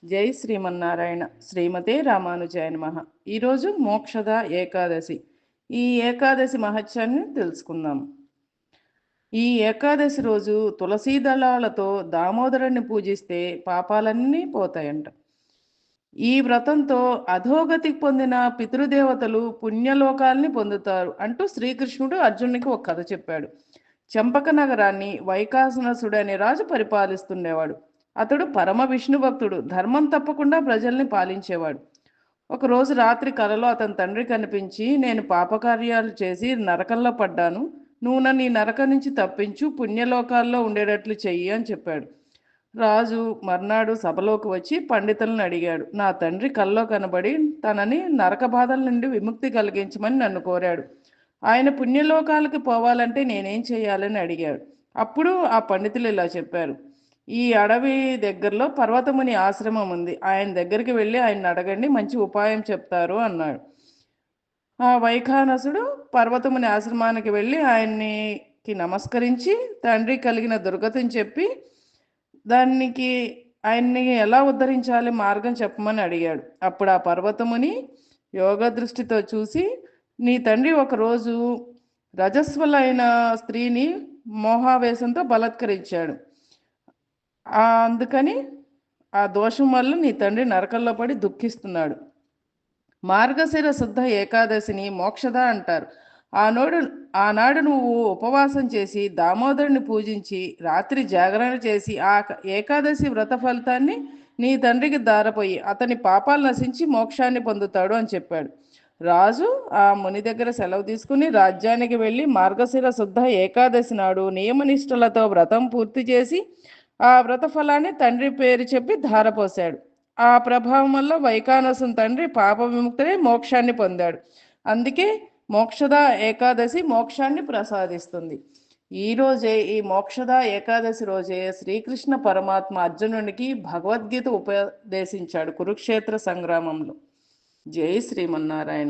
జై శ్రీమన్నారాయణ. శ్రీమతే రామానుజాయ నమః. ఈరోజు మోక్షద ఏకాదశి. ఈ ఏకాదశి మహత్యాన్ని తెలుసుకుందాం. ఈ ఏకాదశి రోజు తులసీ దళాలతో దామోదరుని పూజిస్తే పాపాలన్నీ పోతాయంట. ఈ వ్రతంతో అధోగతికి పొందిన పితృదేవతలు పుణ్యలోకాల్ని పొందుతారు అంటూ శ్రీకృష్ణుడు అర్జునునికి ఒక కథ చెప్పాడు. చంపక నగరాన్ని వైకాసనసుడు అనే రాజు పరిపాలిస్తుండేవాడు. అతడు పరమ విష్ణు భక్తుడు, ధర్మం తప్పకుండా ప్రజల్ని పాలించేవాడు. ఒకరోజు రాత్రి కలలో అతని తండ్రి కనిపించి, నేను పాపకార్యాలు చేసి నరకంలో పడ్డాను, నువ్వు నన్ను ఈ నరకం నుంచి తప్పించు, పుణ్యలోకాల్లో ఉండేటట్లు చెయ్యి అని చెప్పాడు. రాజు మర్నాడు సభలోకి వచ్చి పండితులను అడిగాడు. నా తండ్రి కల్లో కనబడి తనని నరక బాధల నుండి విముక్తి కలిగించమని నన్ను కోరాడు. ఆయన పుణ్యలోకాలకు పోవాలంటే నేనేం చేయాలని అడిగాడు. అప్పుడు ఆ పండితులు ఇలా చెప్పారు. ఈ అడవి దగ్గరలో పర్వతముని ఆశ్రమం ఉంది, ఆయన దగ్గరికి వెళ్ళి ఆయన్ని అడగండి, మంచి ఉపాయం చెప్తారు అన్నాడు. ఆ వైఖానసుడు పర్వతముని ఆశ్రమానికి వెళ్ళి ఆయన్నికి నమస్కరించి తండ్రి కలిగిన దుర్గతిని చెప్పి దానికి ఆయన్ని ఎలా ఉద్ధరించాలి మార్గం చెప్పమని అడిగాడు. అప్పుడు ఆ పర్వతముని యోగ దృష్టితో చూసి, నీ తండ్రి ఒకరోజు రజస్వలైన స్త్రీని మోహావేశంతో బలాత్కరించాడు, అందుకని ఆ దోషం వల్ల నీ తండ్రి నరకంలో పడి దుఃఖిస్తున్నాడు. మార్గశిర శుద్ధ ఏకాదశిని మోక్షద అంటారు. ఆనాడు నువ్వు ఉపవాసం చేసి దామోదరుని పూజించి రాత్రి జాగరణ చేసి ఆ ఏకాదశి వ్రత ఫలితాన్ని నీ తండ్రికి దారపోయి అతని పాపాలు నశించి మోక్షాన్ని పొందుతాడు అని చెప్పాడు. రాజు ఆ ముని దగ్గర సెలవు తీసుకుని రాజ్యానికి వెళ్ళి మార్గశిర శుద్ధ ఏకాదశి నాడు నియమనిష్టలతో వ్రతం పూర్తి చేసి ఆ వ్రత ఫలాన్ని తండ్రి పేరు చెప్పి ధారపోశాడు. ఆ ప్రభావం వల్ల వైకానసుని తండ్రి పాప విముక్తుడై మోక్షాన్ని పొందాడు. అందుకే మోక్షద ఏకాదశి మోక్షాన్ని ప్రసాదిస్తుంది. ఈ మోక్షద ఏకాదశి రోజే శ్రీకృష్ణ పరమాత్మ అర్జునునికి భగవద్గీత ఉపదేశించాడు కురుక్షేత్ర సంగ్రామంలో. జై శ్రీమన్నారాయణ.